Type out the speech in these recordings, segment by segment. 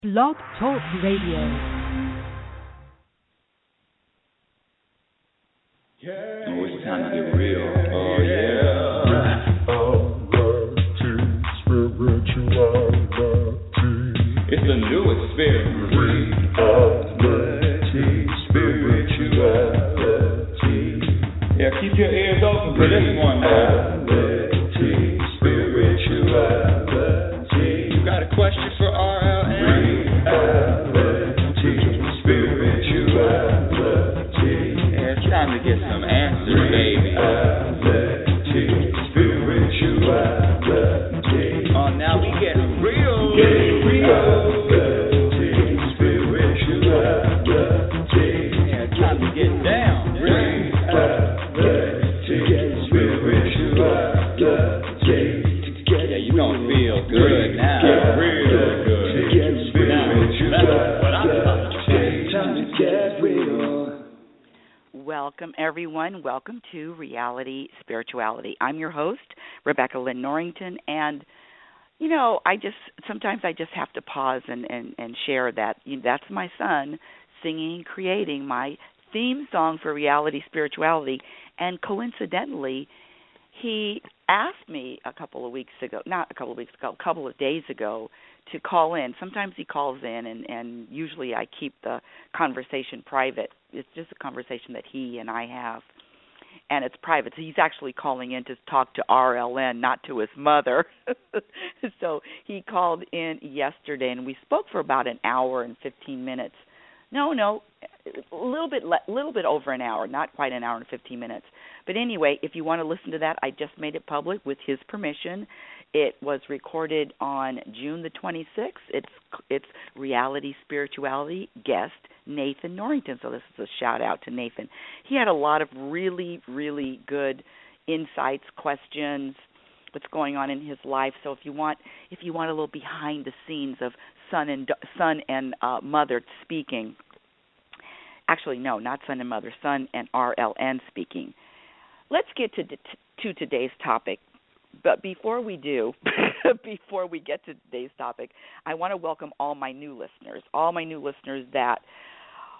Blog Talk Radio. Oh, it's time to get real. Oh, yeah. It's a new experience. Reality, spirituality. Yeah, keep your ears open for this one, man. Spirituality. You got a question for RLN? Reality, spirituality. Yeah, it's time to get some answers, baby. Spirituality. Oh, now we get real. Spirituality. Yeah, it's time to get down. Yeah, you gonna feel good now. Real good. That's what I'm talking about. Time to get real. Welcome, everyone. Welcome to Reality Spirituality. I'm your host, Rebecca Lynn Norrington, and you know, sometimes I just have to pause and share that that's my son singing, creating my theme song for Reality Spirituality, and coincidentally, he asked me a couple of days ago to call in. Sometimes he calls in, and usually I keep the conversation private. It's just a conversation that he and I have, and it's private. So he's actually calling in to talk to RLN, not to his mother. So he called in yesterday, and we spoke for about an hour and 15 minutes. No, a little bit over an hour, not quite an hour and 15 minutes. But anyway, if you want to listen to that, I just made it public with his permission. It was recorded on June the 26th. It's Reality Spirituality guest Nathan Norrington. So this is a shout out to Nathan. He had a lot of really, really good insights, questions, what's going on in his life. So if you want a little behind the scenes of son and mother speaking. Actually, no, not son and mother, son and RLN speaking. Let's get to today's topic. But before we get to today's topic, I want to welcome all my new listeners that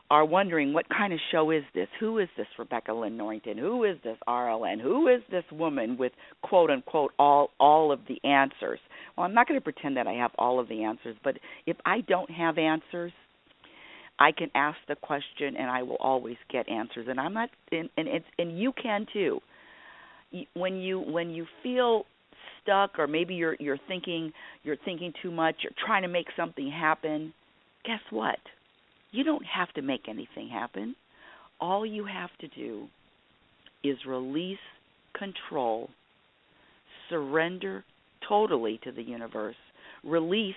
are wondering what kind of show is this? Who is this Rebecca Lynn Norrington? Who is this RLN? Who is this woman with, quote-unquote, all of the answers? Well, I'm not going to pretend that I have all of the answers, but if I don't have answers, I can ask the question and I will always get answers. And I'm not, and you can too. When you feel stuck, or maybe you're thinking too much, you're trying to make something happen, guess what? You don't have to make anything happen. All you have to do is release control, surrender totally to the universe, release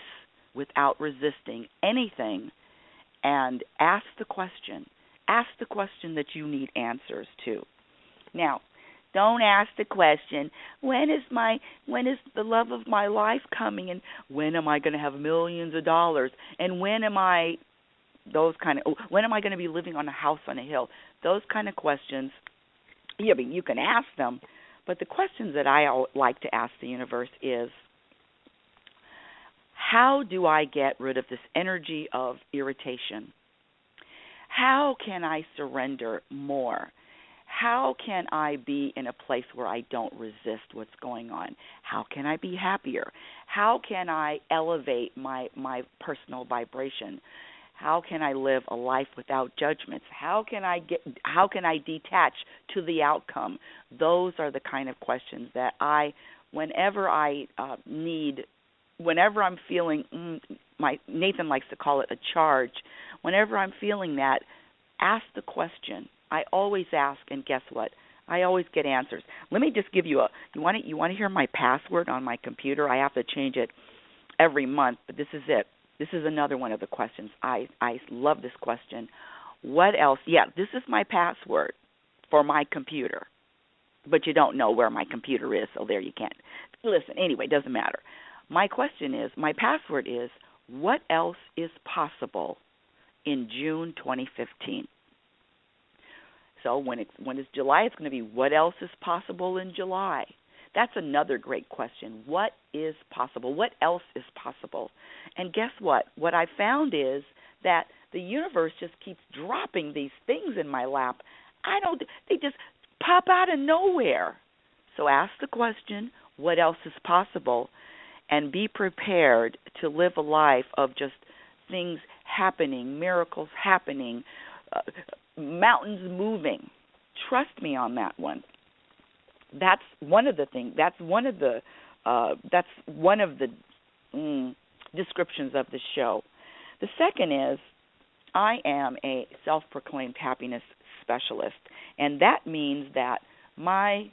without resisting anything, and ask the question that you need answers to. Now, don't ask the question, when is the love of my life coming, and when am I going to have millions of dollars, and when am I going to be living on a house on a hill? Those kind of questions, I mean, you can ask them, but the questions that I like to ask the universe is, how do I get rid of this energy of irritation? How can I surrender more? How can I be in a place where I don't resist what's going on? How can I be happier? How can I elevate my personal vibration? How can I live a life without judgments? How can I detach to the outcome? Those are the kind of questions that whenever I'm feeling, Nathan likes to call it a charge, whenever I'm feeling that, ask the question. I always ask, and guess what? I always get answers. Let me just give you you want to hear my password on my computer? I have to change it every month, but this is it. This is another one of the questions. I love this question. What else? Yeah, this is my password for my computer, but you don't know where my computer is, so there you can't. Listen, anyway, it doesn't matter. My password is, what else is possible in June 2015? So when it's July, it's going to be, what else is possible in July? That's another great question. What is possible? What else is possible? And guess what? What I found is that the universe just keeps dropping these things in my lap. They just pop out of nowhere. So ask the question, what else is possible? And be prepared to live a life of just things happening, miracles happening, mountains moving. Trust me on that one. That's one of the things. That's one of the descriptions of the show. The second is, I am a self-proclaimed happiness specialist, and that means that my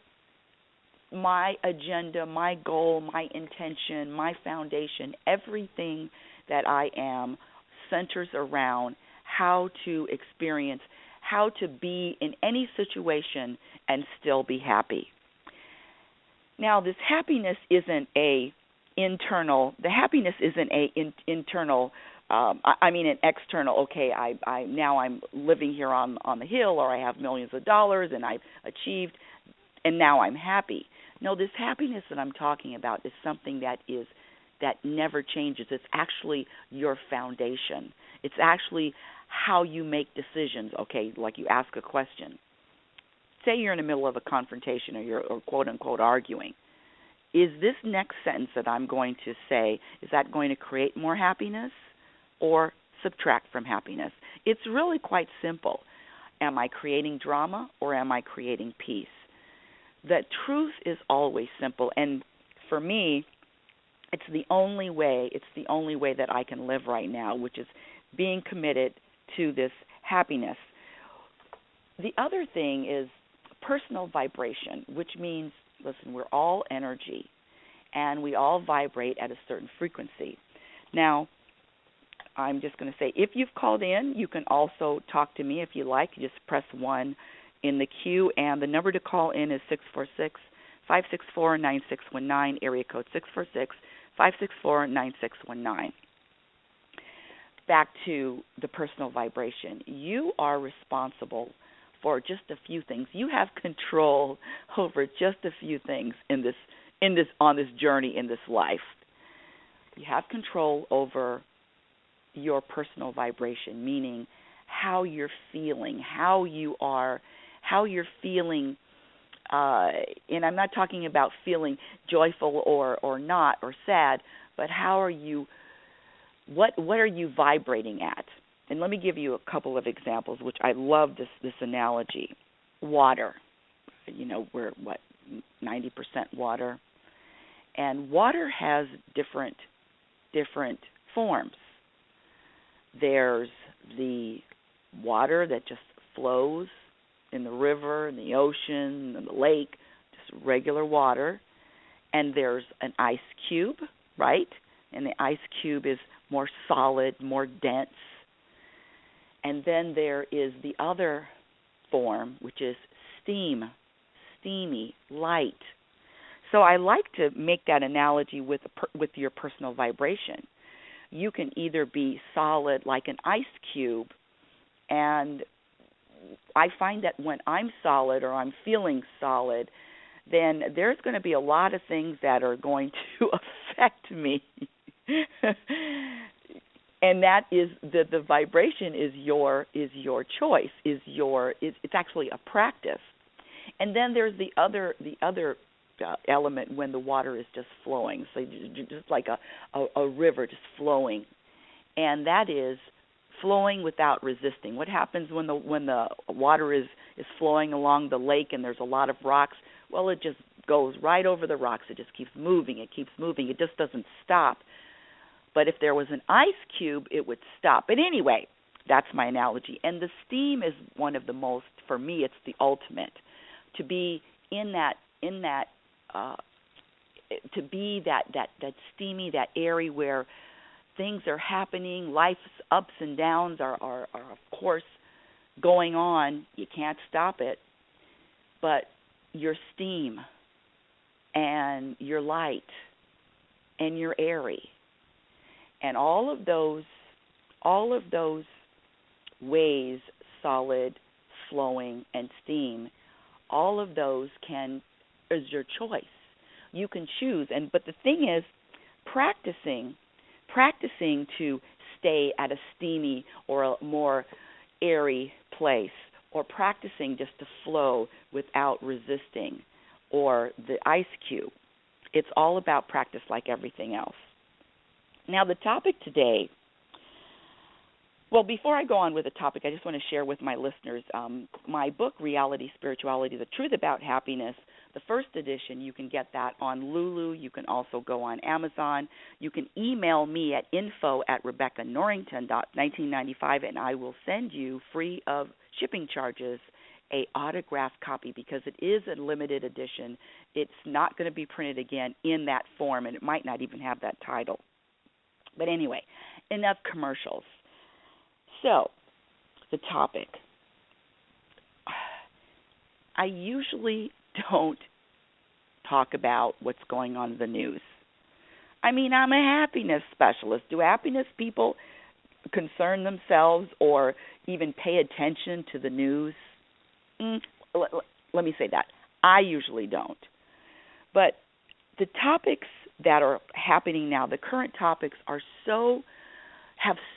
agenda, my goal, my intention, my foundation, everything that I am centers around how to experience, how to be in any situation and still be happy. Now, this happiness isn't an external. An external. Okay, I now I'm living here on the hill, or I have millions of dollars, and I've achieved, and now I'm happy. No, this happiness that I'm talking about is something that never changes. It's actually your foundation. It's actually how you make decisions. Okay, like you ask a question. Say you're in the middle of a confrontation, or quote unquote arguing. Is this next sentence that I'm going to say, is that going to create more happiness or subtract from happiness? It's really quite simple. Am I creating drama, or am I creating peace? The truth is always simple, and for me, it's the only way that I can live right now, which is being committed to this happiness. The other thing is personal vibration, which means, listen, we're all energy, and we all vibrate at a certain frequency. Now, I'm just going to say, if you've called in, you can also talk to me if you like. You just press 1 in the queue, and the number to call in is 646-564-9619, area code 646-564-9619. Back to the personal vibration. You are responsible for just a few things. You have control over just a few things on this journey in this life. You have control over your personal vibration, meaning how you're feeling, how you're feeling, and I'm not talking about feeling joyful or not or sad, but what are you vibrating at? And let me give you a couple of examples, which I love this analogy. Water. We're 90% water. And water has different forms. There's the water that just flows in the river, in the ocean, in the lake, just regular water. And there's an ice cube, right? And the ice cube is more solid, more dense. And then there is the other form, which is steamy, light. So I like to make that analogy with your personal vibration. You can either be solid like an ice cube, and I find that when I'm solid or I'm feeling solid, then there's going to be a lot of things that are going to affect me. And that is the vibration is your choice, it's actually a practice. And then there's the other element when the water is just flowing, so just like a river just flowing, and that is flowing without resisting. What happens when the water is flowing along the lake and there's a lot of rocks? Well, it just goes right over the rocks. It just keeps moving. It just doesn't stop. But if there was an ice cube, it would stop. But anyway, that's my analogy. And the steam is one of the most, for me, it's the ultimate. To be in that to be that steamy, that airy where things are happening, life's ups and downs are of course going on. You can't stop it. But your steam and your light and your airy. And all of those ways, solid, flowing, and steam, all of those is your choice. you can choose. But the thing is, practicing to stay at a steamy or a more airy place, or practicing just to flow without resisting, or the ice cube. It's all about practice like everything else. Now, the topic today, well, before I go on with the topic, I just want to share with my listeners my book, Reality Spirituality, The Truth About Happiness. The first edition, you can get that on Lulu. You can also go on Amazon. You can email me at info@RebeccaNorrington.1995, and I will send you, free of shipping charges, a autographed copy, because it is a limited edition. It's not going to be printed again in that form, and it might not even have that title. But anyway, enough commercials. So, the topic. I usually don't talk about what's going on in the news. I mean, I'm a happiness specialist. Do happiness people concern themselves or even pay attention to the news? Let me say that. I usually don't. But the topics that are happening now, the current topics, have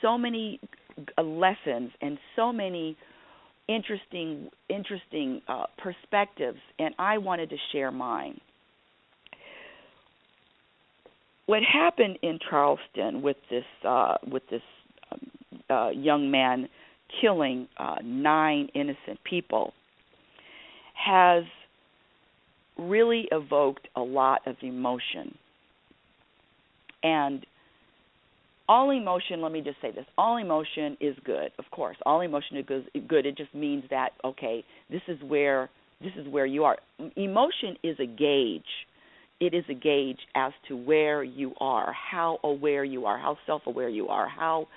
so many lessons and so many interesting perspectives, and I wanted to share mine. What happened in Charleston with this young man killing 9 innocent people has really evoked a lot of emotion. And all emotion, let me just say this, all emotion is good, of course. All emotion is good. It just means that, okay, this is where you are. Emotion is a gauge. It is a gauge as to where you are, how aware you are, how self-aware you are, how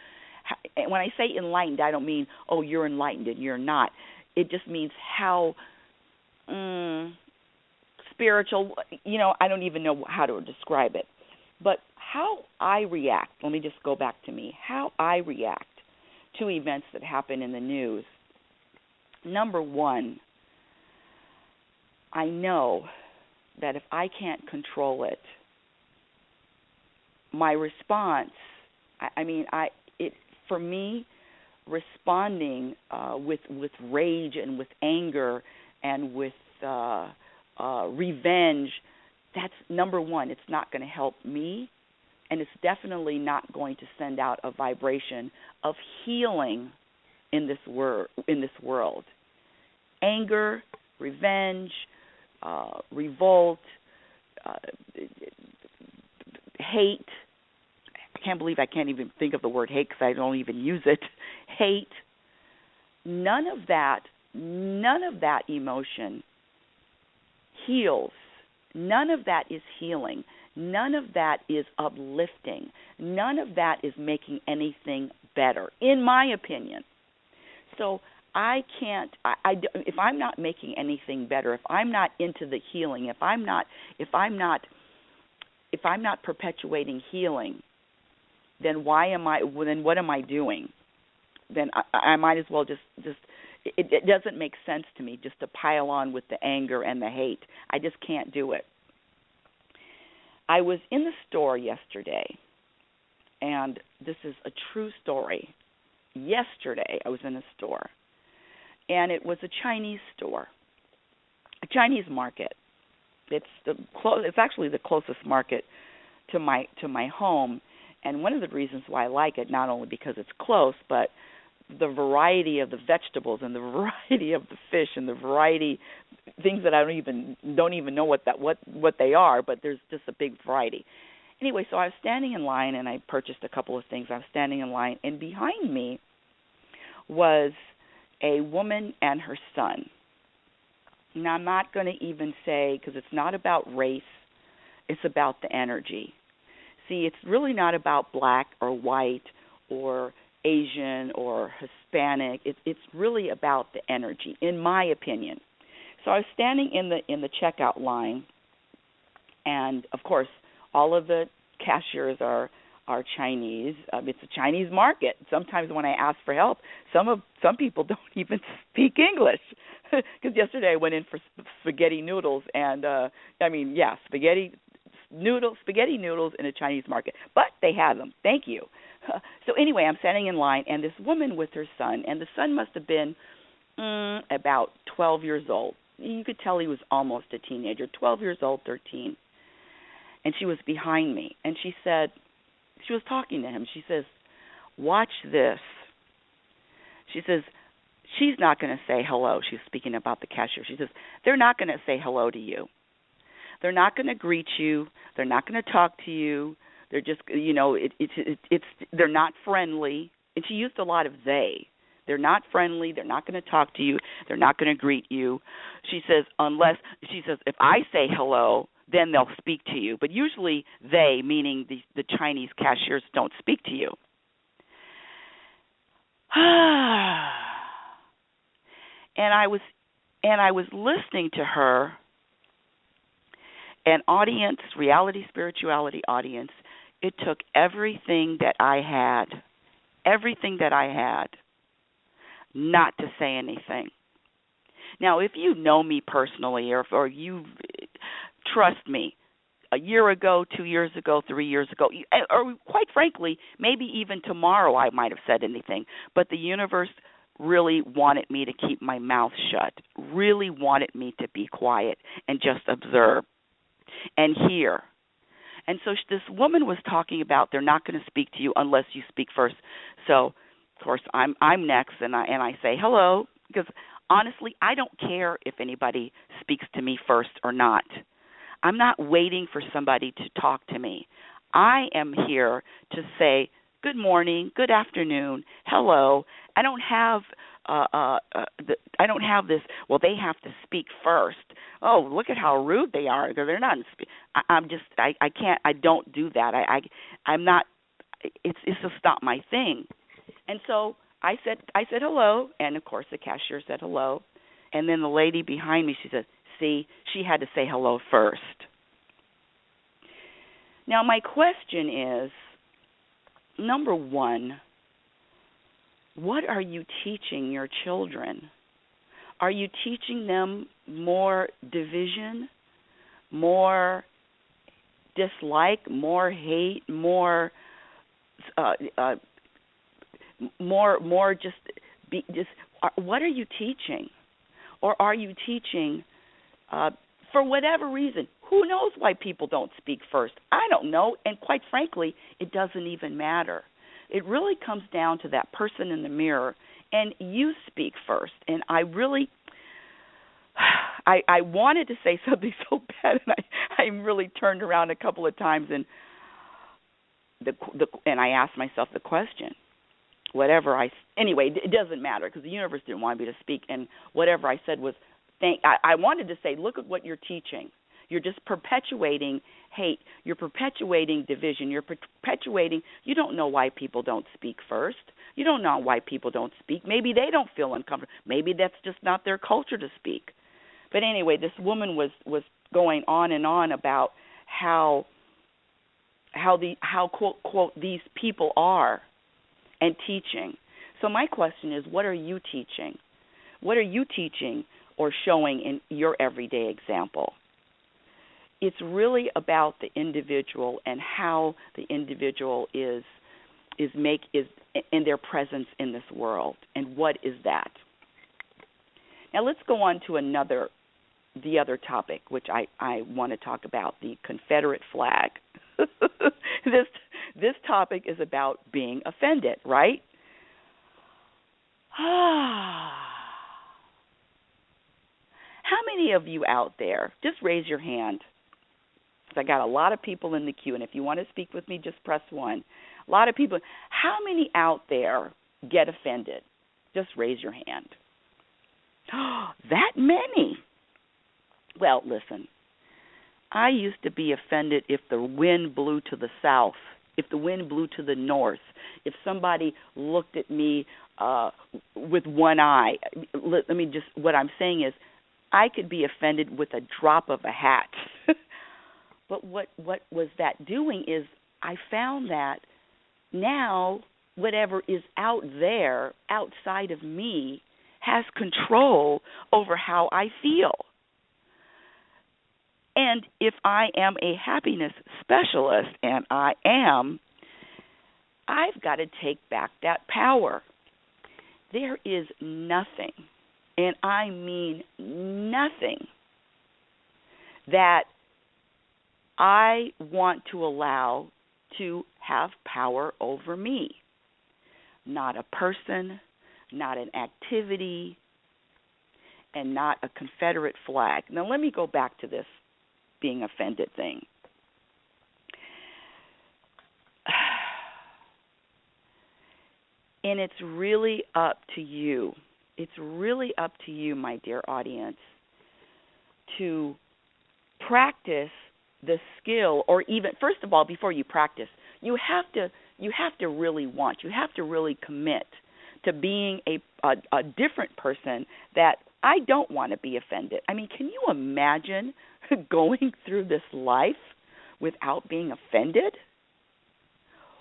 when I say enlightened, I don't mean, oh, you're enlightened and you're not. It just means how spiritual, I don't even know how to describe it. But how I react, let me just go back to me, how I react to events that happen in the news. Number one, I know that if I can't control it, my response, for me, responding with rage and with anger and with revenge, that's number one. It's not going to help me, and it's definitely not going to send out a vibration of healing in this world. Anger, revenge, revolt, hate. I can't believe I can't even think of the word hate because I don't even use it. Hate. None of that emotion heals. None of that is healing. None of that is uplifting. None of that is making anything better, in my opinion. So I can't. If I'm not making anything better, if I'm not into the healing, if I'm not perpetuating healing, then what am I doing? Then I might as well just. It doesn't make sense to me just to pile on with the anger and the hate. I just can't do it. I was in the store yesterday, and this is a true story. Yesterday, I was in a store, and it was a Chinese store, a Chinese market. It's actually the closest market to my home, and one of the reasons why I like it, not only because it's close, but the variety of the vegetables and the variety of the fish and the variety things that I don't even know what they are, but there's just a big variety. Anyway, so I was standing in line and I purchased a couple of things. I was standing in line, and behind me was a woman and her son. Now, I'm not going to even say, because it's not about race, it's about the energy. See, it's really not about black or white or Asian or Hispanic. It's really about the energy, in my opinion. So I was standing in the checkout line, and of course, all of the cashiers are Chinese. It's a Chinese market. Sometimes when I ask for help, some people don't even speak English. Because yesterday I went in for spaghetti noodles, and spaghetti spaghetti noodles in a Chinese market. But they have them. Thank you. So anyway, I'm standing in line, and this woman with her son, and the son must have been about 12 years old. You could tell he was almost a teenager, 12 years old, 13. And she was behind me, and she said, she was talking to him. She says, watch this. She says, she's not going to say hello. She's speaking about the cashier. She says, they're not going to say hello to you. They're not going to greet you. They're not going to talk to you. They're just, they're not friendly. And she used a lot of they. They're not friendly. They're not going to talk to you. They're not going to greet you. She says, if I say hello, then they'll speak to you. But usually they, meaning the Chinese cashiers, don't speak to you. And I was listening to her, an audience, Reality Spirituality audience. It took everything that I had, not to say anything. Now, if you know me personally, or you trust me, a year ago, 2 years ago, 3 years ago, or quite frankly, maybe even tomorrow I might have said anything, but the universe really wanted me to keep my mouth shut, really wanted me to be quiet and just observe and hear. And so this woman was talking about they're not going to speak to you unless you speak first. So, of course, I'm next, and I say hello, because honestly, I don't care if anybody speaks to me first or not. I'm not waiting for somebody to talk to me. I am here to say good morning, good afternoon, hello. I don't have this. Well, they have to speak first. Oh, look at how rude they are. They're not. I can't. I don't do that. I'm not. It's just not my thing. And so I said hello, and of course the cashier said hello, and then the lady behind me, she said, see, she had to say hello first. Now my question is, number one, what are you teaching your children? Are you teaching them more division, more dislike, more hate, more what are you teaching? Or are you teaching for whatever reason? Who knows why people don't speak first? I don't know, and quite frankly, it doesn't even matter. It really comes down to that person in the mirror, and you speak first. And I really, I wanted to say something so bad, and I really turned around a couple of times, and and I asked myself the question. Anyway, it doesn't matter because the universe didn't want me to speak, and whatever I said was, I wanted to say, look at what you're teaching. You're just perpetuating hate. You're perpetuating division. You're perpetuating, you don't know why people don't speak first. You don't know why people don't speak. Maybe they don't feel uncomfortable. Maybe that's just not their culture to speak. But anyway, this woman was going on and on about how quote these people are and teaching. So my question is, what are you teaching? What are you teaching or showing in your everyday example? It's really about the individual and how the individual is in their presence in this world, and what is that? Now let's go on to the other topic, which I want to talk about, the Confederate flag. This topic is about being offended, right? How many of you out there, just raise your hand, because I got a lot of people in the queue, and if you want to speak with me, just press 1. A lot of people. How many out there get offended? Just raise your hand. That many. Well, listen, I used to be offended if the wind blew to the south, if the wind blew to the north, if somebody looked at me with one eye. What I'm saying is, I could be offended with a drop of a hat. But what was that doing is, I found that now whatever is out there, outside of me, has control over how I feel. And if I am a happiness specialist, and I am, I've got to take back that power. There is nothing, and I mean nothing, that I want to allow to have power over me. Not a person, not an activity, and not a Confederate flag. Now let me go back to this being offended thing. And it's really up to you. It's really up to you, my dear audience, to practice the skill, or even, first of all, before you practice, you have to really want, you have to really commit to being a different person, that I don't want to be offended. I mean, can you imagine going through this life without being offended?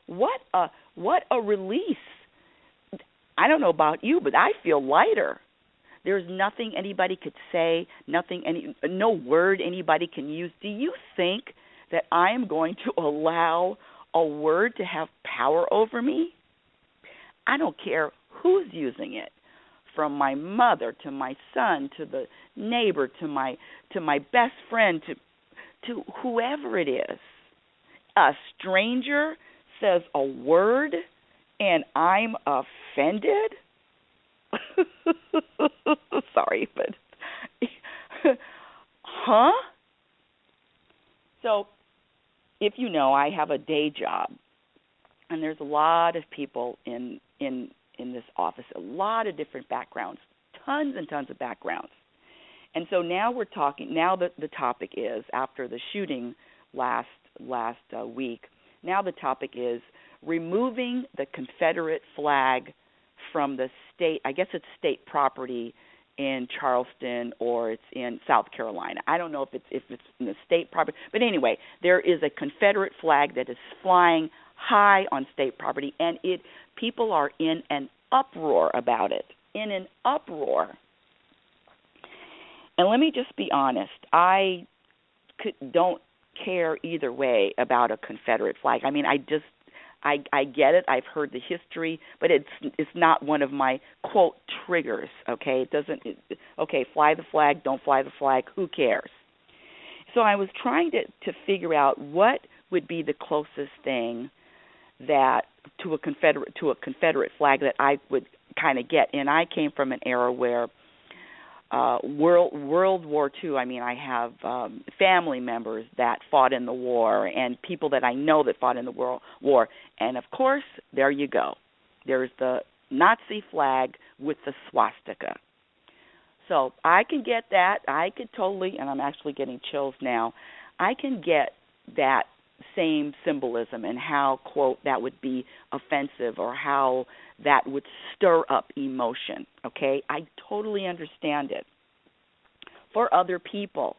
What a release. I don't know about you, but I feel lighter. There's nothing anybody could say, no word anybody can use. Do you think that I am going to allow a word to have power over me? I don't care who's using it, from my mother to my son to the neighbor to my best friend to whoever it is. A stranger says a word and I'm offended? Sorry, but huh? So, if you know, I have a day job, and there's a lot of people in this office, a lot of different backgrounds, tons and tons of backgrounds. And so now we're talking, now the topic is, after the shooting last week, now the topic is removing the Confederate flag from the state, I guess it's state property in Charleston, or it's in South Carolina. I don't know if it's in the state property, but anyway, there is a Confederate flag that is flying high on state property, and people are in an uproar about it, in an uproar. And let me just be honest, I don't care either way about a Confederate flag. I mean, I get it. I've heard the history, but it's not one of my, quote, triggers, okay? Okay, fly the flag, don't fly the flag, who cares? So I was trying to figure out what would be the closest thing that to a Confederate flag that I would kind of get. And I came from an era where World War II, I mean, I have family members that fought in the war and people that I know that fought in the World War. And, of course, there you go. There's the Nazi flag with the swastika. So I can get that. I could totally, and I'm actually getting chills now, I can get that same symbolism and how, quote, that would be offensive or how that would stir up emotion, okay? I totally understand it. For other people,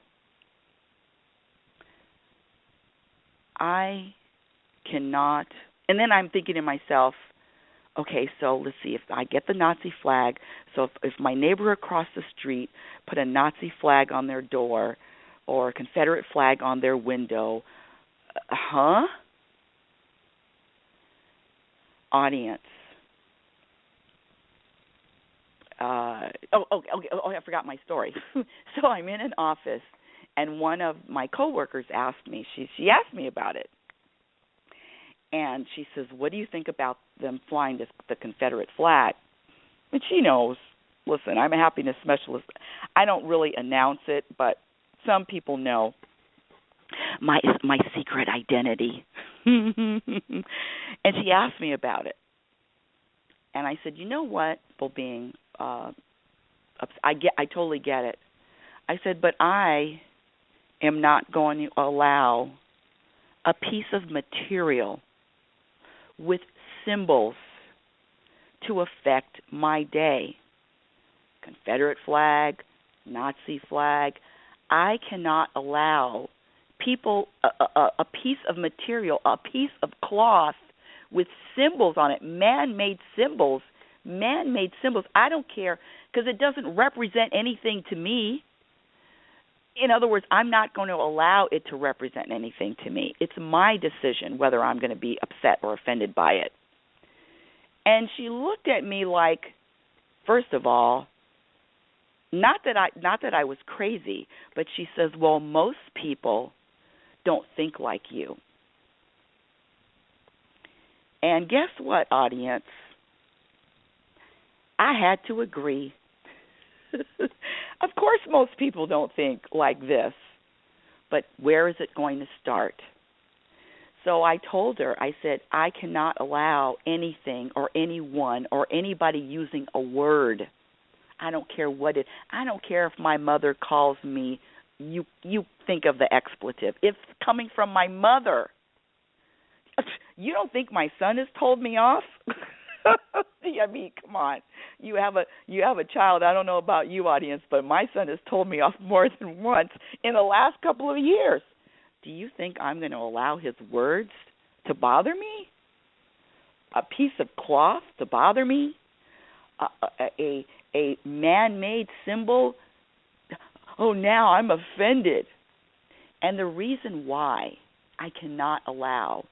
I cannot, and then I'm thinking to myself, okay, so let's see, if I get the Nazi flag, so if my neighbor across the street put a Nazi flag on their door or a Confederate flag on their window, Audience. I forgot my story. So I'm in an office, and one of my coworkers asked me, she asked me about it. And she says, what do you think about them flying the Confederate flag? And she knows, listen, I'm a happiness specialist. I don't really announce it, but some people know my secret identity. And she asked me about it. And I said, you know what, being I totally get it. I said, but I am not going to allow a piece of material with symbols to affect my day. Confederate flag, Nazi flag. I cannot allow people a piece of material, a piece of cloth with symbols on it, man-made symbols. I don't care, because it doesn't represent anything to me. In other words, I'm not going to allow it to represent anything to me. It's my decision whether I'm going to be upset or offended by it. And she looked at me like, first of all, not that I was crazy, but she says, well, most people don't think like you. And guess what, audience? I had to agree. Of course most people don't think like this, but where is it going to start? So I told her, I said, I cannot allow anything or anyone or anybody using a word. I don't care what it, I don't care if my mother calls me, you think of the expletive. If coming from my mother, you don't think my son has told me off? I mean, come on. You have a child. I don't know about you, audience, but my son has told me off more than once in the last couple of years. Do you think I'm going to allow his words to bother me? A piece of cloth to bother me? A man-made symbol? Oh, now I'm offended. And the reason why I cannot allow,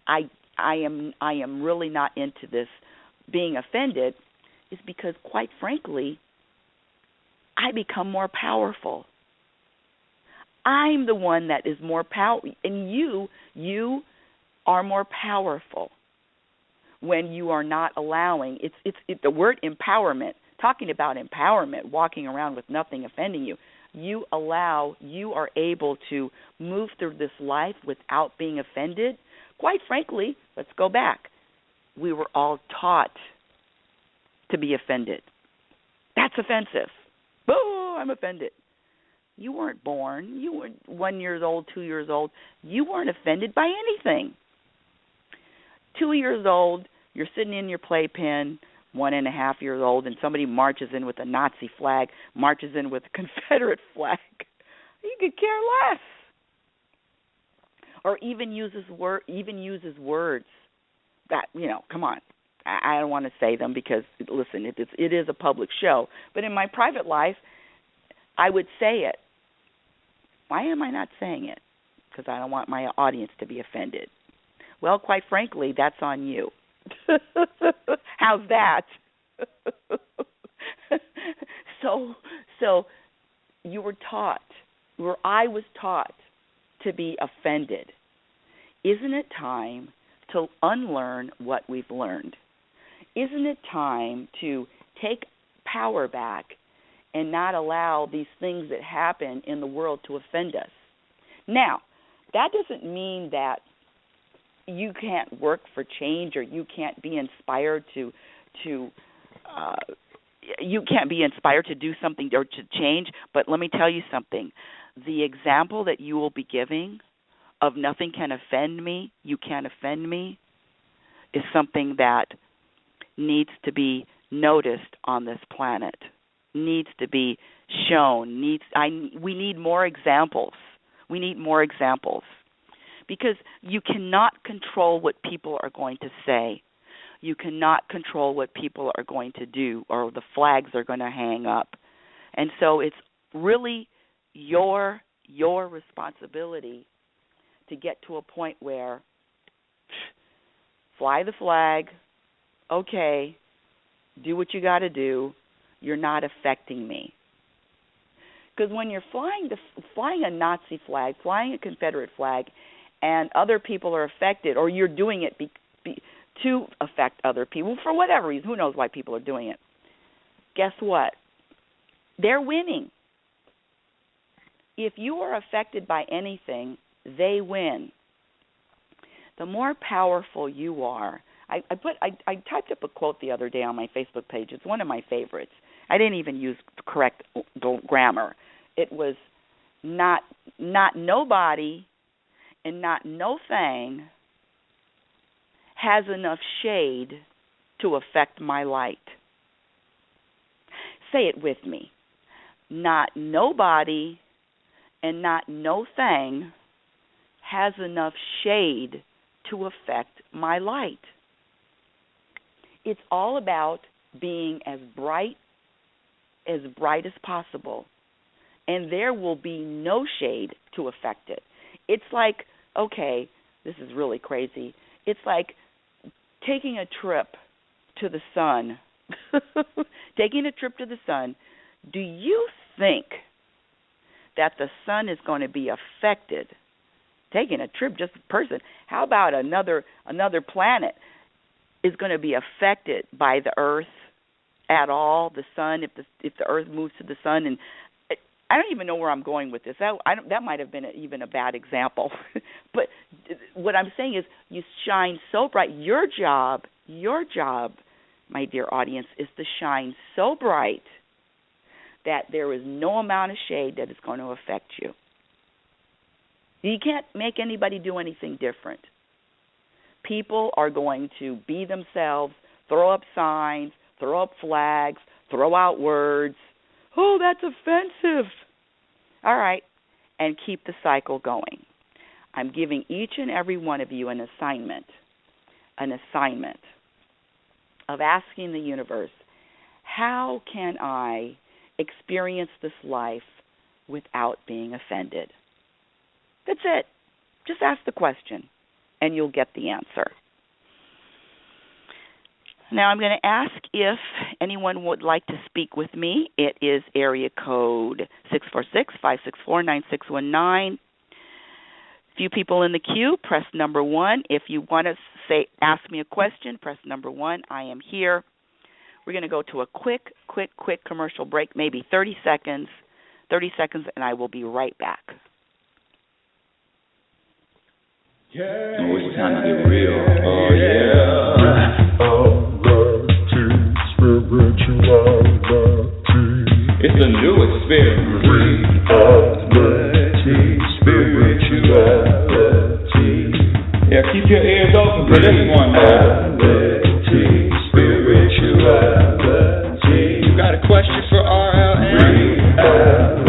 I am really not into this being offended, is because, quite frankly, I become more powerful. I'm the one that is more powerful, and you are more powerful when you are not allowing. It's the word empowerment. Talking about empowerment, walking around with nothing offending you. You are able to move through this life without being offended. Quite frankly, let's go back. We were all taught to be offended. That's offensive. Boo, I'm offended. You weren't born. You weren't 1 year old, 2 years old. You weren't offended by anything. 2 years old, you're sitting in your playpen, 1.5 years old, and somebody marches in with a Nazi flag, marches in with a Confederate flag. You could care less. Or even uses words that, come on. I don't want to say them because, listen, it is a public show. But in my private life, I would say it. Why am I not saying it? Because I don't want my audience to be offended. Well, quite frankly, that's on you. How's that? So you were taught, or I was taught, to be offended. Isn't it time to unlearn what we've learned? Isn't it time to take power back and not allow these things that happen in the world to offend us? Now, that doesn't mean that you can't work for change, or you can't be inspired to do something or to change. But let me tell you something. The example that you will be giving of nothing can offend me, you can't offend me, is something that needs to be noticed on this planet, needs to be shown. We need more examples. We need more examples. Because you cannot control what people are going to say. You cannot control what people are going to do, or the flags are going to hang up. And so it's really your responsibility to get to a point where fly the flag, okay, do what you got to do, you're not affecting me. Because when you're flying a Nazi flag, flying a Confederate flag, and other people are affected, or you're doing it to affect other people for whatever reason, who knows why people are doing it, guess what? They're winning. If you are affected by anything, they win. The more powerful you are, I typed up a quote the other day on my Facebook page. It's one of my favorites. I didn't even use correct grammar. It was not nobody and not no thing has enough shade to affect my light. Say it with me. Not nobody and not no thing has enough shade to affect my light. It's all about being as bright as possible and there will be no shade to affect it. It's like, okay, this is really crazy. It's like taking a trip to the sun. Taking a trip to the sun. Do you think that the sun is going to be affected? Taking a trip, just a person. How about another planet is going to be affected by the Earth at all? The sun, if the Earth moves to the sun, and I don't even know where I'm going with this. That might have been even a bad example. But what I'm saying is, you shine so bright. Your job, my dear audience, is to shine so bright that there is no amount of shade that is going to affect you. You can't make anybody do anything different. People are going to be themselves, throw up signs, throw up flags, throw out words. Oh, that's offensive. All right, and keep the cycle going. I'm giving each and every one of you an assignment of asking the universe, how can I experience this life without being offended? That's it. Just ask the question, and you'll get the answer. Now, I'm going to ask if anyone would like to speak with me. It is area code 646-564-9619. Few people in the queue, press number 1. If you want to ask me a question, press number 1. I am here. We're going to go to a quick commercial break, maybe 30 seconds, and I will be right back. Oh, it's time to get real. Oh, yeah. RealitySpirituality. It's a new experience. RealitySpirituality. Yeah, keep your ears open for this one now. RealitySpirituality. You got a question for RLN?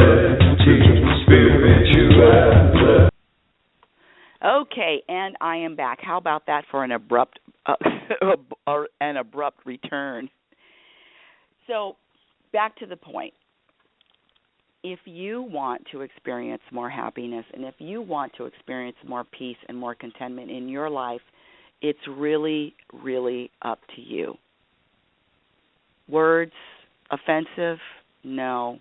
RealitySpirituality. Okay, and I am back. How about that for an abrupt return? So, back to the point. If you want to experience more happiness, and if you want to experience more peace and more contentment in your life, it's really, really up to you. Words offensive? No.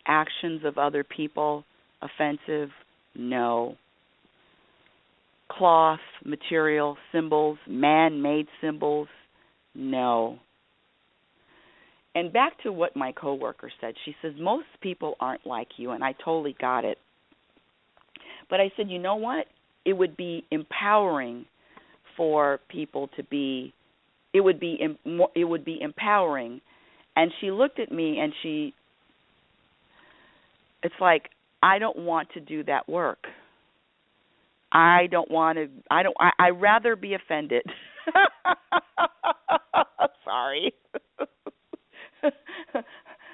Actions of other people offensive? No. Cloth, material, symbols, man-made symbols? No. And back to what my coworker said. She says, most people aren't like you, and I totally got it. But I said, you know what? It would be empowering for people to be, it would be empowering. And she looked at me and it's like, I don't want to do that work. I'd rather be offended. Sorry.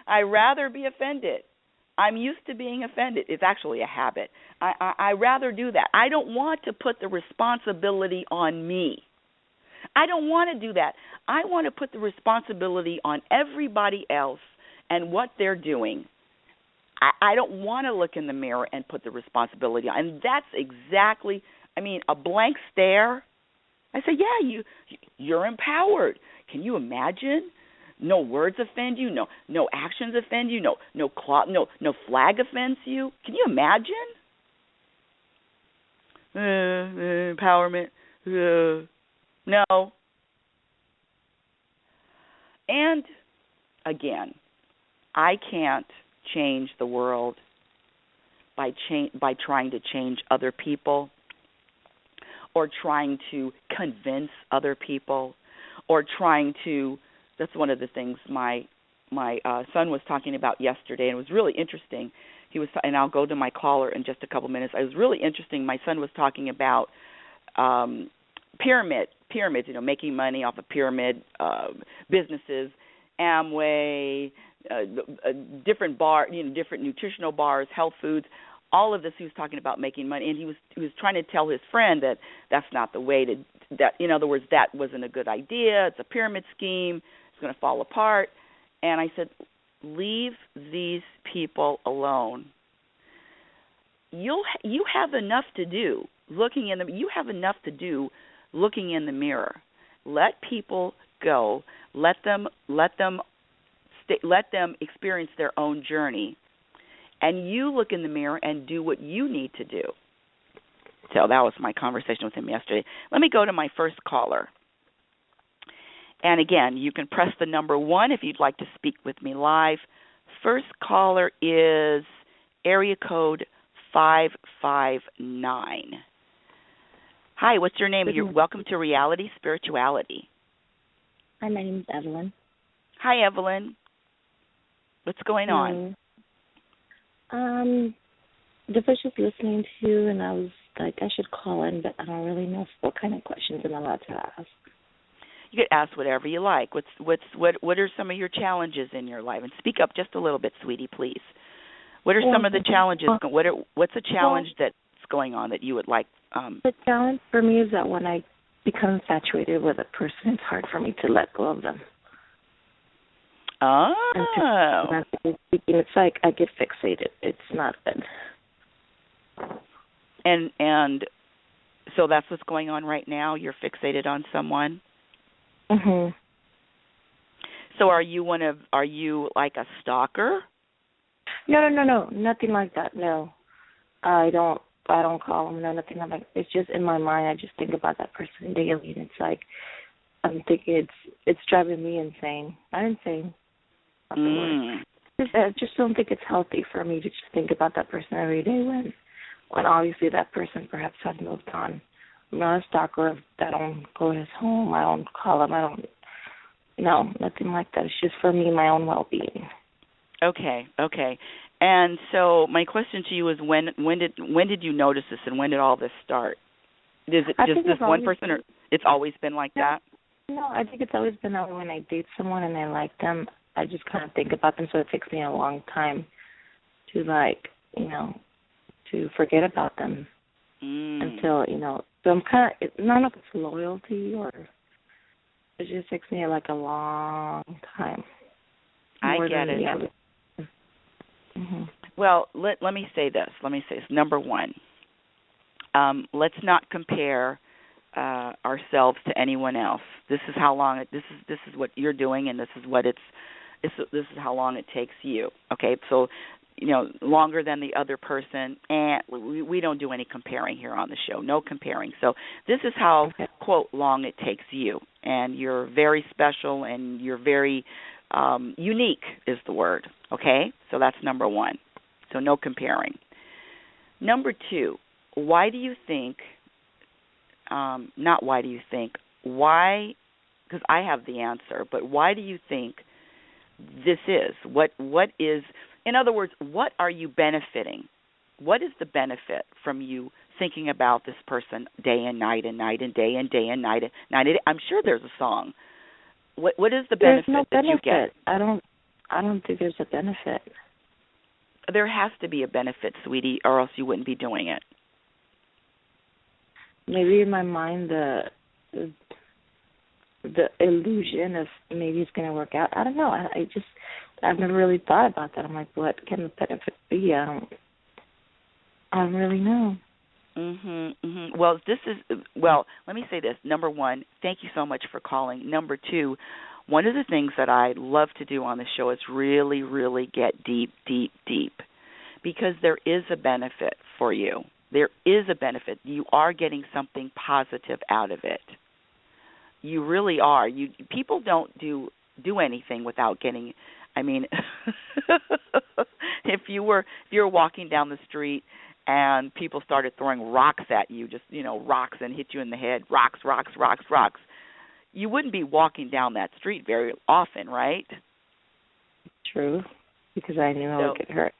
I'd rather be offended. I'm used to being offended. It's actually a habit. I rather do that. I don't want to put the responsibility on me. I don't want to do that. I want to put the responsibility on everybody else and what they're doing. I don't want to look in the mirror and put the responsibility on. And that's exactly, a blank stare. I say, yeah, you're empowered. Can you imagine? No words offend you. No actions offend you. No flag offends you. Can you imagine? Empowerment. No. And again, I can't change the world by trying to change other people, or trying to convince other people, or trying to. That's one of the things my son was talking about yesterday, and it was really interesting. He was, and I'll go to my caller in just a couple minutes. It was really interesting. My son was talking about pyramids, making money off of pyramid businesses, Amway, different different nutritional bars, health foods. All of this, he was talking about making money, and he was trying to tell his friend that that's not the way to. That, in other words, that wasn't a good idea. It's a pyramid scheme. It's going to fall apart. And I said, leave these people alone. You have enough to do looking in the. You have enough to do looking in the mirror. Let people go. Let them experience their own journey, and you look in the mirror and do what you need to do. So that was my conversation with him yesterday. Let me go to my first caller. And again, you can press the number 1 if you'd like to speak with me live. First caller is area code 559. Hi, what's your name? You're welcome to Reality Spirituality. Hi, my name is Evelyn. Hi, Evelyn. What's going on? The first just listening to you, and I was like, I should call in, but I don't really know what kind of questions I'm allowed to ask. You could ask whatever you like. What are some of your challenges in your life? And speak up just a little bit, sweetie, please. What are some of the challenges? What's a challenge that's going on that you would like? The challenge for me is that when I become infatuated with a person, it's hard for me to let go of them. Oh. It's like I get fixated. It's not good. And so that's what's going on right now? You're fixated on someone? Mhm. So are you like a stalker? No, nothing like that. No, I don't call them. No, nothing like that. It's just in my mind. I just think about that person daily, and it's like I'm thinking it's driving me insane. Not insane. I just don't think it's healthy for me to just think about that person every day when obviously that person perhaps has moved on. I'm not a stalker. I don't go to his home. I don't call him. No, nothing like that. It's just for me, my own well-being. Okay. And so my question to you is when did you notice this, and when did all this start? Is it just this one person, or it's always been like that? No, I think it's always been that way. When I date someone and I like them, I just kind of think about them, so it takes me a long time to to forget about them until, so I'm kind of, I don't know if it's loyalty or it just takes me like a long time. I get it. Mm-hmm. Well, let me say this. Number 1, let's not compare ourselves to anyone else. This is how long this is what you're doing, and this is how long it takes you. Okay, so longer than the other person, and we don't do any comparing here on the show. No comparing. So this is how quote long it takes you, and you're very special, and you're very unique is the word. Okay, so that's number 1. So no comparing. Number 2, why do you think? Not why do you think? Why? Because I have the answer. But why do you think this is? What is? In other words, what are you benefiting? What is the benefit from you thinking about this person day and night and night and day and day and night and night? I'm sure there's a song. What is the benefit that you get? I don't think there's a benefit. There has to be a benefit, sweetie, or else you wouldn't be doing it. Maybe in my mind the illusion of maybe it's going to work out. I don't know. I've never really thought about that. I'm like, what can the benefit be? I don't really know. Well, let me say this. Number 1, thank you so much for calling. Number 2, one of the things that I love to do on the show is really, really get deep, deep, deep, because there is a benefit for you. There is a benefit. You are getting something positive out of it. You really are. People don't do anything without getting. I mean, if you're walking down the street and people started throwing rocks at you, just rocks, and hit you in the head, rocks, you wouldn't be walking down that street very often, right? True, because I knew I would get hurt.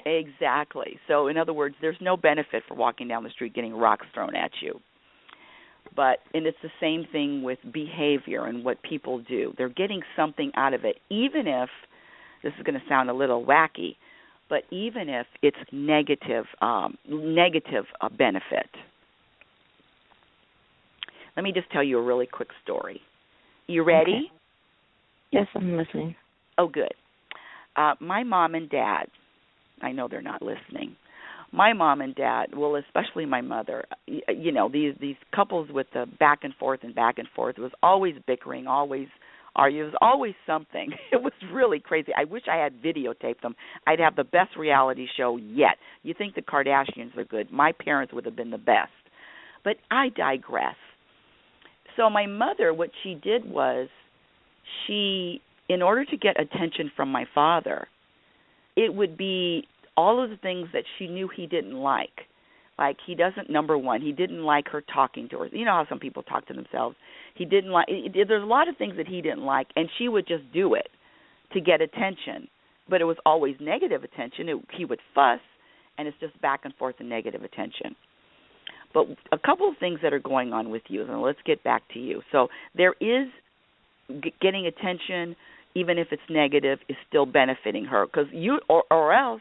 Exactly. So, in other words, there's no benefit for walking down the street getting rocks thrown at you. And it's the same thing with behavior and what people do. They're getting something out of it, even if, this is going to sound a little wacky, but even if it's negative benefit. Let me just tell you a really quick story. You ready? Okay. Yes, I'm listening. Oh, good. My mom and dad, I know they're not listening. My mom and dad, well, especially my mother, you know, these couples with the back and forth, it was always bickering, always arguing, it was always something. It was really crazy. I wish I had videotaped them. I'd have the best reality show yet. You think the Kardashians are good. My parents would have been the best. But I digress. So my mother, what she did was in order to get attention from my father, it would be all of the things that she knew he didn't like. Like number one, he didn't like her talking to her. You know how some people talk to themselves. There's a lot of things that he didn't like, and she would just do it to get attention. But it was always negative attention. He would fuss, and it's just back and forth and negative attention. But a couple of things that are going on with you, and let's get back to you. So there is getting attention, even if it's negative, is still benefiting her, because or else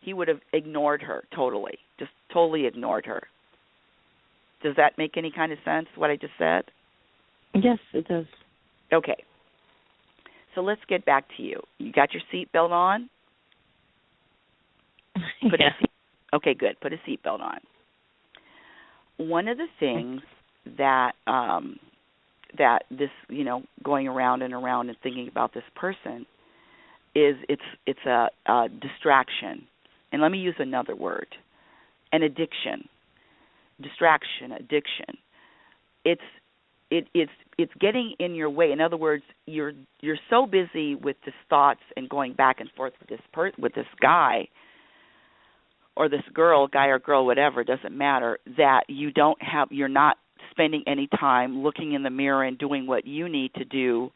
he would have ignored her totally, just totally ignored her. Does that make any kind of sense, what I just said? Yes, it does. Okay. So let's get back to you. You got your seatbelt on? Okay, good. Put a seatbelt on. One of the things that that this, you know, going around and around and thinking about this person is it's a distraction. And let me use another word, an addiction. Distraction, addiction. It's getting in your way. In other words, you're so busy with this thoughts and going back and forth with this guy or this girl, guy or girl, whatever, doesn't matter, that you're not spending any time looking in the mirror and doing what you need to do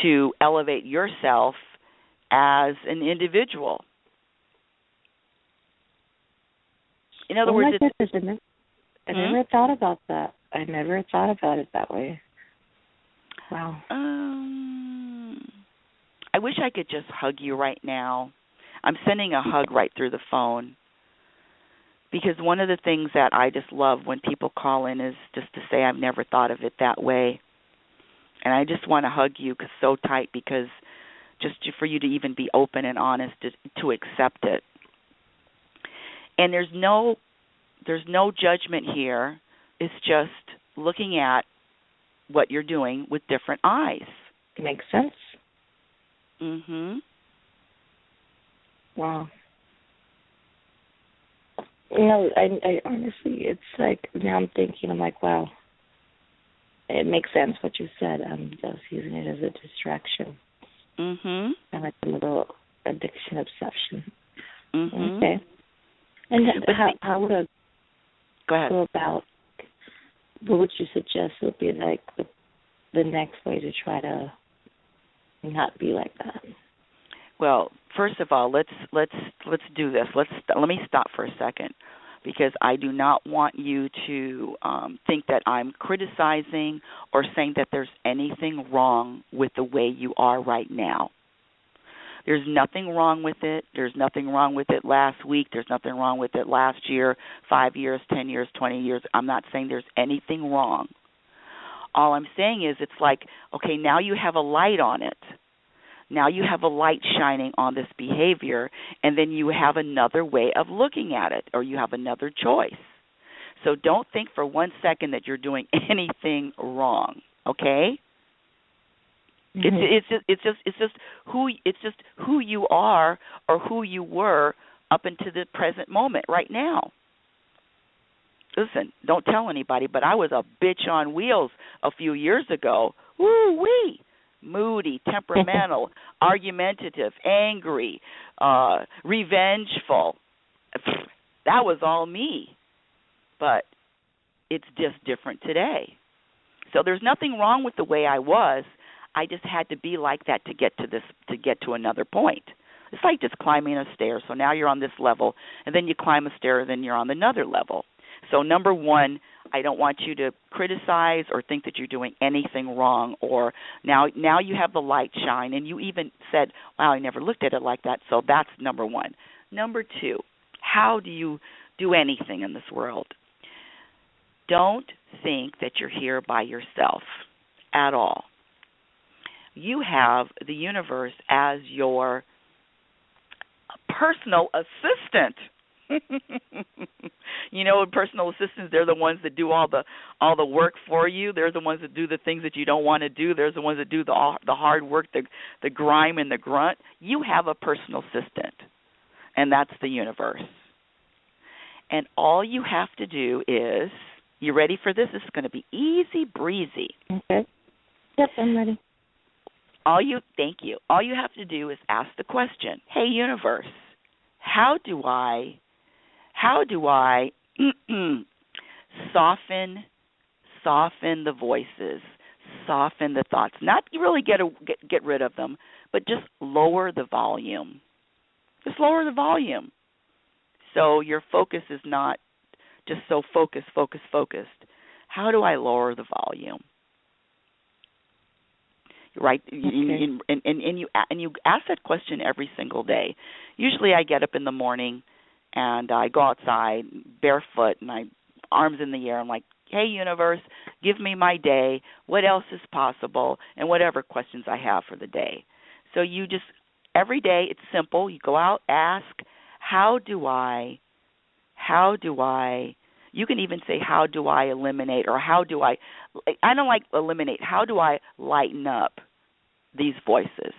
to elevate yourself as an individual. In other words, I never thought about that. I never thought about it that way. Wow. I wish I could just hug you right now. I'm sending a hug right through the phone, because one of the things that I just love when people call in is just to say, I've never thought of it that way. And I just want to hug you so tight, because just for you to even be open and honest to accept it. And there's no judgment here. It's just looking at what you're doing with different eyes. It makes sense. Mhm. Wow. You know, I honestly, it's like, now I'm thinking, I'm like, wow, it makes sense what you said. I'm just using it as a distraction. Mhm. I like a little addiction, obsession. Mhm. Okay. And how would I go ahead. go about, what would you suggest would be like the next way to try to not be like that? Well, first of all, let's do this. Let me stop for a second, because I do not want you to think that I'm criticizing or saying that there's anything wrong with the way you are right now. There's nothing wrong with it. There's nothing wrong with it last week. There's nothing wrong with it last year, 5 years, 10 years, 20 years. I'm not saying there's anything wrong. All I'm saying is it's like, okay, now you have a light on it. Now you have a light shining on this behavior, and then you have another way of looking at it, or you have another choice. So don't think for 1 second that you're doing anything wrong, okay? Mm-hmm. It's just who you are, or who you were up into the present moment right now. Listen, don't tell anybody, but I was a bitch on wheels a few years ago. Woo-wee. Moody, temperamental, argumentative, angry, revengeful. That was all me. But it's just different today. So there's nothing wrong with the way I was. I just had to be like that to get to another point. It's like just climbing a stair. So now you're on this level, and then you climb a stair, and then you're on another level. So number one, I don't want you to criticize or think that you're doing anything wrong, or now you have the light shine, and you even said, wow, I never looked at it like that. So that's number one. Number two, how do you do anything in this world? Don't think that you're here by yourself at all. You have the universe as your personal assistant. You know, personal assistants, they're the ones that do all the work for you. They're the ones that do the things that you don't want to do. They're the ones that do the hard work, the grime and the grunt. You have a personal assistant, and that's the universe. And all you have to do is, you ready for this? This is going to be easy breezy. Okay. Yep, I'm ready. Thank you. All you have to do is ask the question, hey, universe, how do I soften the voices, soften the thoughts, not really get rid of them, but just lower the volume. Just lower the volume. So your focus is not just so focused. How do I lower the volume? Right, okay. And you ask that question every single day. Usually, I get up in the morning and I go outside barefoot and I arms in the air. I'm like, hey, universe, give me my day. What else is possible? And whatever questions I have for the day. So you just every day, it's simple. You go out, ask, how do I? You can even say, how do I eliminate, or how do I don't like eliminate. How do I lighten up these voices?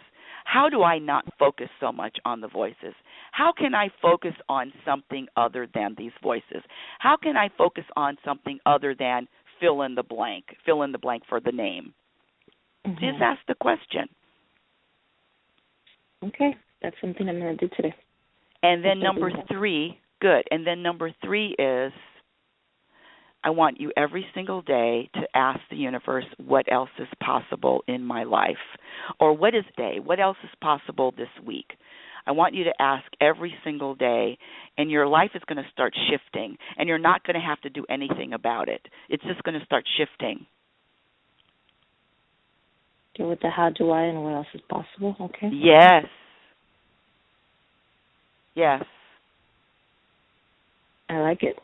How do I not focus so much on the voices? How can I focus on something other than these voices? How can I focus on something other than fill in the blank for the name? Mm-hmm. Just ask the question. Okay, that's something I'm going to do today. And then number 3, good. And then number 3 is, I want you every single day to ask the universe what else is possible in my life, or what else is possible this week. I want you to ask every single day, and your life is going to start shifting, and you're not going to have to do anything about it. It's just going to start shifting. Okay, with the how do I and what else is possible, okay? Yes. Yes. I like it.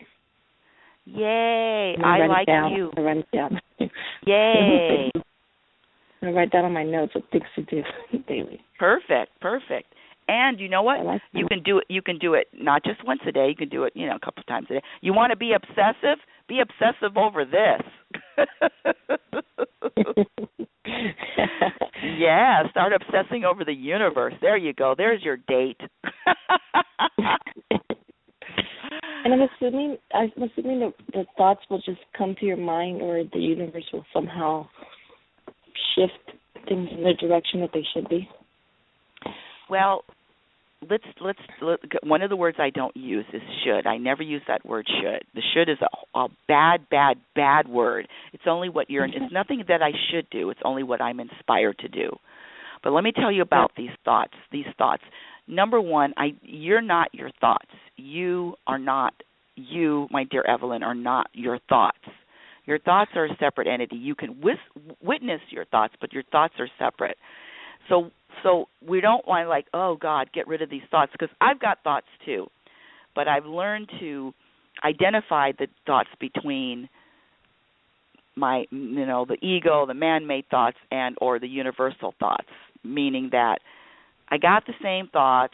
Yay, I like you. I write it down. Yay. I write down on my notes what things to do daily. Perfect. And you know what? You can do it not just once a day. You can do it, a couple of times a day. You want to be obsessive? Be obsessive over this. Yeah, start obsessing over the universe. There you go. There's your date. And I'm assuming the thoughts will just come to your mind, or the universe will somehow shift things in the direction that they should be. Well, let's one of the words I don't use is should. I never use that word should. The should is a bad word. It's only what you're. It's nothing that I should do. It's only what I'm inspired to do. But let me tell you about these thoughts. Number 1, you're not your thoughts. You are not, my dear Evelyn, are not your thoughts. Your thoughts are a separate entity. You can witness your thoughts, but your thoughts are separate. So we don't want to oh, God, get rid of these thoughts, because I've got thoughts too. But I've learned to identify the thoughts between my, the ego, the man-made thoughts, or the universal thoughts, meaning that I got the same thoughts.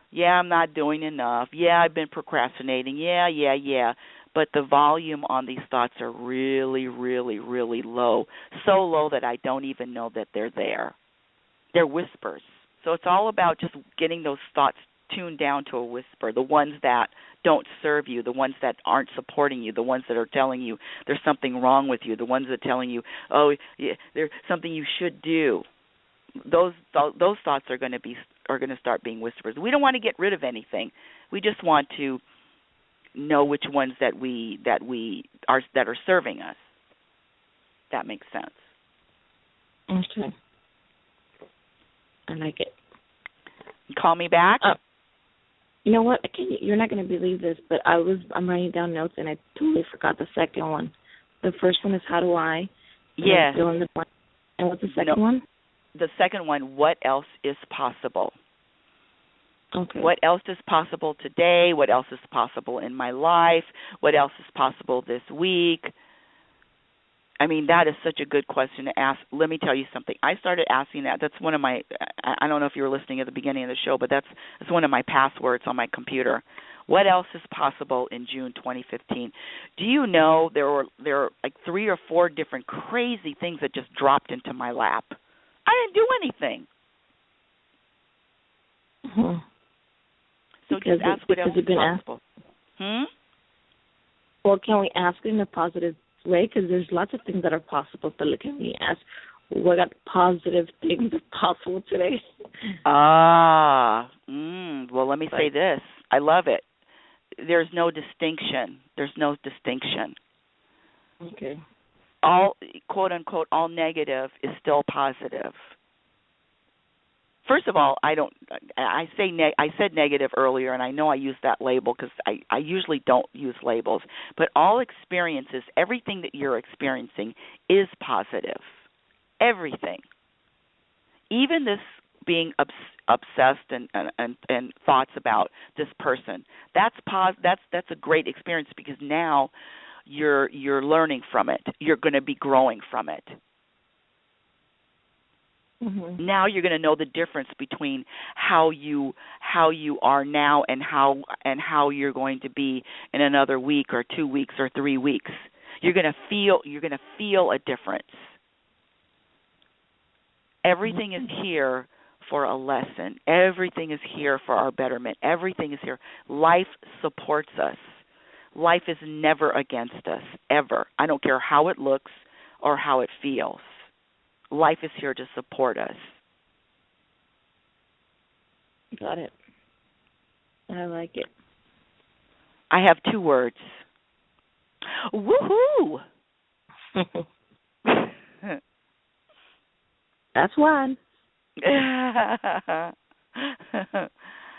Yeah, I'm not doing enough. Yeah, I've been procrastinating. Yeah. But the volume on these thoughts are really, really, really low. So low that I don't even know that they're there. They're whispers. So it's all about just getting those thoughts tuned down to a whisper, the ones that don't serve you, the ones that aren't supporting you, the ones that are telling you there's something wrong with you, the ones that are telling you, oh, yeah, there's something you should do. Those thoughts are going to start being whispers. We don't want to get rid of anything. We just want to know which ones that are serving us. That makes sense. Okay. I like it. Call me back. You know what? You're not going to believe this, but I'm writing down notes and I totally forgot the second one. The first one is how do I? Yes. Fill in the blank. And what's the second one? The second one, what else is possible? Okay. What else is possible today? What else is possible in my life? What else is possible this week? I mean, that is such a good question to ask. Let me tell you something. I started asking that. That's one of my, I don't know if you were listening at the beginning of the show, but that's one of my passwords on my computer. What else is possible in June 2015? Do you know there are like 3 or 4 different crazy things that just dropped into my lap? I didn't do anything. Mm-hmm. So just ask what else is possible. Well, can we ask in a positive way? Because there's lots of things that are possible. So can we ask what positive things are possible today? Well, let me say this. I love it. There's no distinction. Okay. All, quote unquote, all negative is still positive. First of all, I said negative earlier, and I know I used that label because I usually don't use labels. But all experiences, everything that you're experiencing is positive. Everything. Even this being obsessed and thoughts about this person, that's a great experience because now you're learning from it. You're going to be growing from it. Mm-hmm. Now you're going to know the difference between how you are now and how you're going to be in another week or 2 weeks or 3 weeks. You're going to feel a difference. Everything is here for a lesson. Everything is here for our betterment. Everything is here. Life supports us. Life is never against us, ever. I don't care how it looks or how it feels. Life is here to support us. Got it. I like it. I have 2 words. Woohoo! That's one.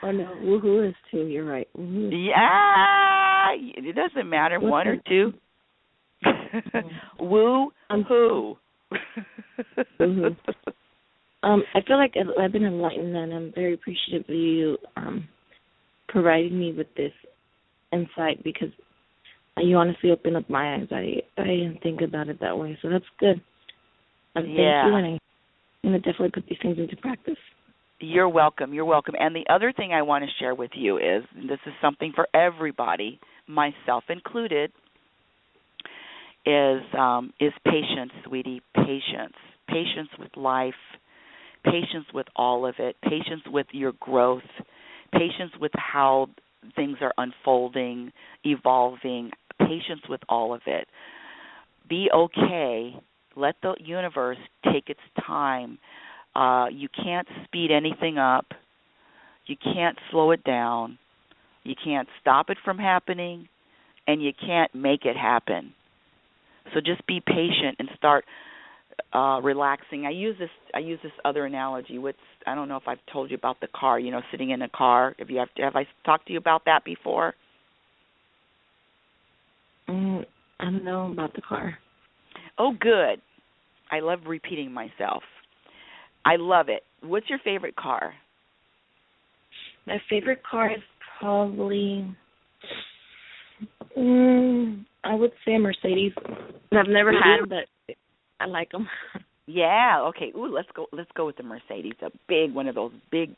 Oh, no, woohoo is 2. You're right. Woo-hoo. Yeah, it doesn't matter, What's 1 or 2. Woo-hoo. Mm-hmm. I feel like I've been enlightened, and I'm very appreciative of you providing me with this insight because you honestly opened up my eyes. I didn't think about it that way, so that's good. Thank you, and I'm going to definitely put these things into practice. You're welcome. And the other thing I want to share with you is, and this is something for everybody, myself included, is patience, sweetie, patience. Patience with life, patience with all of it, patience with your growth, patience with how things are unfolding, evolving, patience with all of it. Be okay. Let the universe take its time. You can't speed anything up. You can't slow it down. You can't stop it from happening, and you can't make it happen. So just be patient and start relaxing. I use this other analogy. I don't know if I've told you about the car. You know, sitting in a car. Have I talked to you about that before? I don't know about the car. Oh, good. I love repeating myself. I love it. What's your favorite car? My favorite car is probably, I would say a Mercedes. I've never had them, but I like them. Yeah. Okay. Ooh, let's go with the Mercedes. A big one of those big,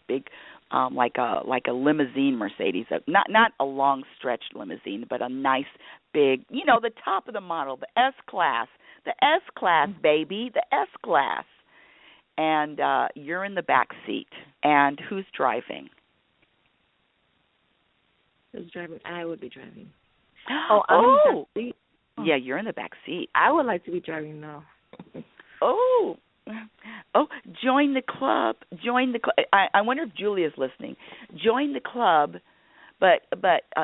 like a limousine Mercedes. Not a long stretch limousine, but a nice big. You know, the top of the model, the S class, baby, the S class. And you're in the back seat. And who's driving? Who's driving? I would be driving. Oh, I'm in the back seat. Yeah, you're in the back seat. I would like to be driving now. Oh, join the club. I wonder if Julia's listening. Join the club, but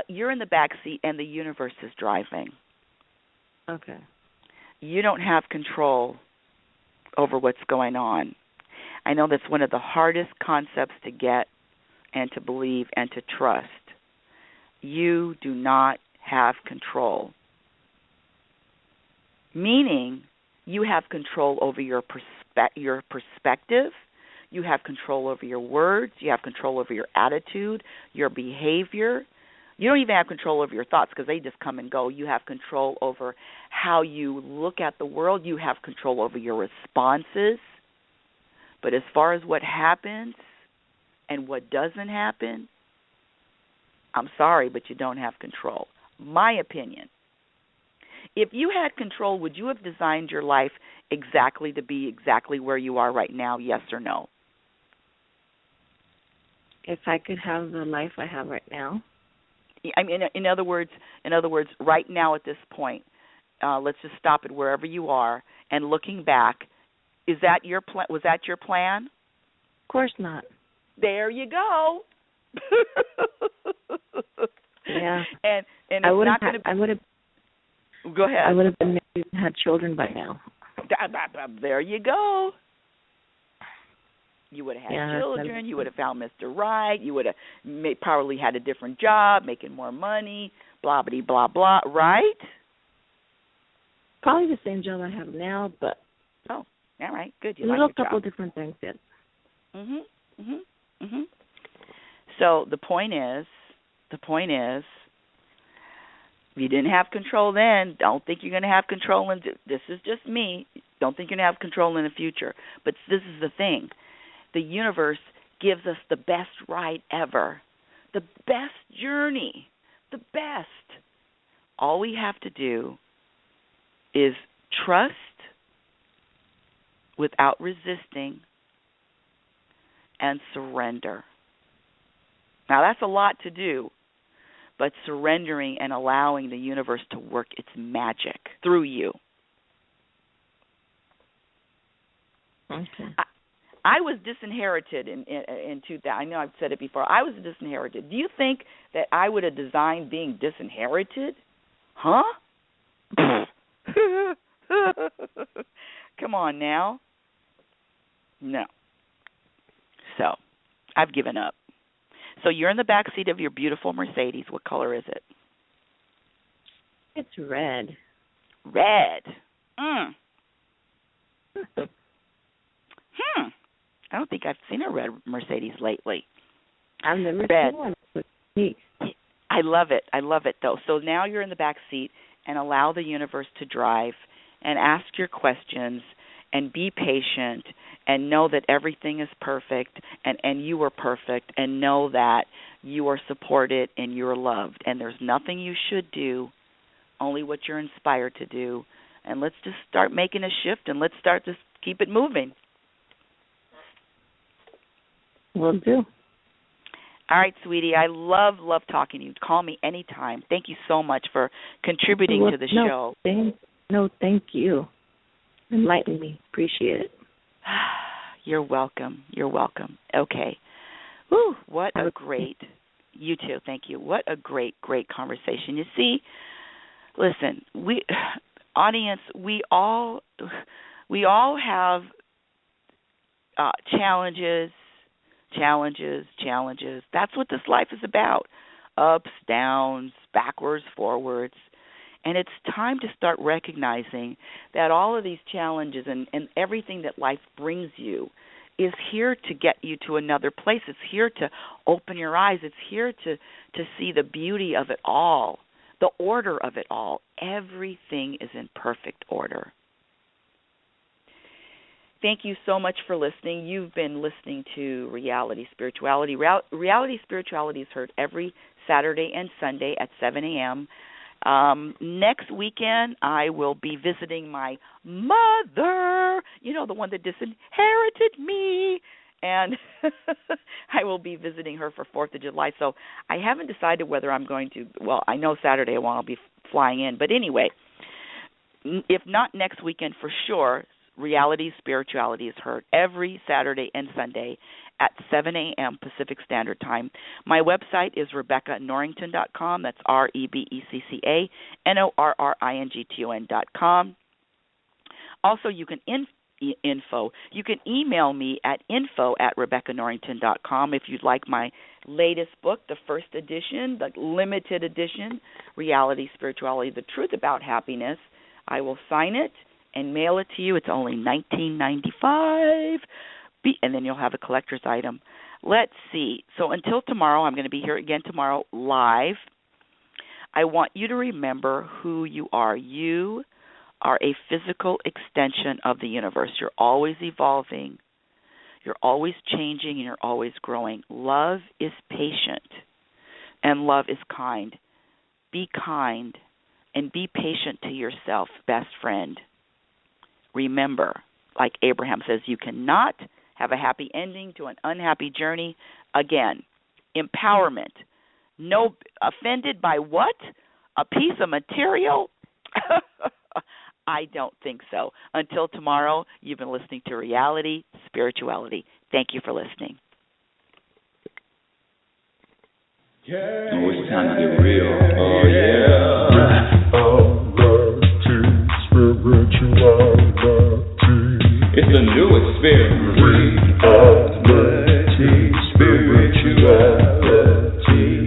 you're in the back seat and the universe is driving. Okay. You don't have control over what's going on. I know that's one of the hardest concepts to get and to believe and to trust. You do not have control. Meaning you have control over your perspective, you have control over your words, you have control over your attitude, your behavior, You don't even have control over your thoughts because they just come and go. You have control over how you look at the world. You have control over your responses. But as far as what happens and what doesn't happen, I'm sorry, but you don't have control. My opinion. If you had control, would you have designed your life exactly to be exactly where you are right now, yes or no? If I could have the life I have right now. I mean, in other words, right now at this point, let's just stop it wherever you are. And looking back, is that your plan? Was that your plan? Of course not. There you go. Yeah. And it's I would not going to. I would have. Go ahead. I would have been married and had children by now. There you go. You would have had children. You would have found Mr. Right. You would have probably had a different job, making more money, blah, blah, blah, blah, right? Probably the same job I have now, but... Oh, all right, good. You a like little your couple job. Different things, yes. So the point is, if you didn't have control then, don't think you're going to have control in... This is just me. Don't think you're going to have control in the future. But this is the thing. The universe gives us the best ride ever, the best journey, the best. All we have to do is trust without resisting and surrender. Now, that's a lot to do, but surrendering and allowing the universe to work its magic through you. Okay. I was disinherited in 2000. I know I've said it before. I was disinherited. Do you think that I would have designed being disinherited? Huh? Come on now. No. So, I've given up. So you're in the back seat of your beautiful Mercedes. What color is it? It's red. Red. I don't think I've seen a red Mercedes lately. I've never red. seen one. It's neat. I love it. I love it, though. So now you're in the back seat and allow the universe to drive and ask your questions and be patient and know that everything is perfect and you are perfect and know that you are supported and you're loved. And there's nothing you should do, only what you're inspired to do. And let's just start making a shift and let's start to keep it moving. Will do. All right, sweetie. I love talking to you. Call me anytime. Thank you so much for contributing to the show. Thank you. Enlighten me. Appreciate it. You're welcome. You're welcome. Okay. Whew, what a great, you too, thank you. What a great conversation. You see, listen, audience, we all have challenges. That's what this life is about. Ups, downs, backwards, forwards. And it's time to start recognizing that all of these challenges and everything that life brings you is here to get you to another place. It's here to open your eyes. It's here to see the beauty of it all, the order of it all. Everything is in perfect order. Thank you so much for listening. You've been listening to Reality Spirituality. Reality Spirituality is heard every Saturday and Sunday at 7 a.m. Next weekend, I will be visiting my mother, the one that disinherited me, and I will be visiting her for 4th of July. So I haven't decided whether I'm going to, I know Saturday I'll be flying in. But anyway, if not next weekend for sure, Reality Spirituality is heard every Saturday and Sunday at 7 a.m. Pacific Standard Time. My website is RebeccaNorrington.com. That's RebeccaNorrington.com. Also, you can you can email me at info@RebeccaNorrington.com if you'd like my latest book, the first edition, the limited edition, Reality Spirituality, The Truth About Happiness. I will sign it and mail it to you. It's only $19.95, and then you'll have a collector's item. Let's see. So until tomorrow, I'm going to be here again tomorrow live I want you to remember who you are. You are a physical extension of the universe. You're always evolving. You're always changing, and you're always growing. Love is patient, and love is kind. Be kind, and be patient to yourself, best friend. Remember, like Abraham says, you cannot have a happy ending to an unhappy journey. Again, empowerment. No, offended by what? A piece of material? I don't think so. Until tomorrow, you've been listening to Reality Spirituality. Thank you for listening. Yeah. Oh, it's time to get real. Oh, yeah. It's the new experience. Reality Spirituality.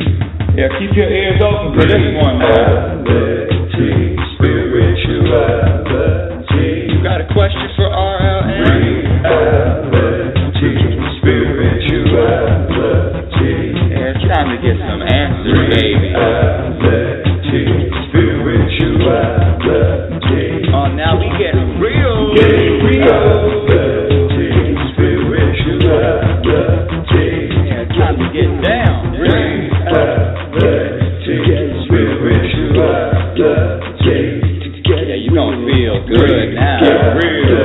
Yeah, keep your ears open for this one, man. Reality Spirituality. You got a question for RLN? Reality Spirituality. Yeah, it's time to get some answers, baby. Reality Spirituality. Oh, now we get real. Reality Spirituality. Yeah, it's time to get down. Reality Spirituality. Yeah, you gonna feel good now. Real.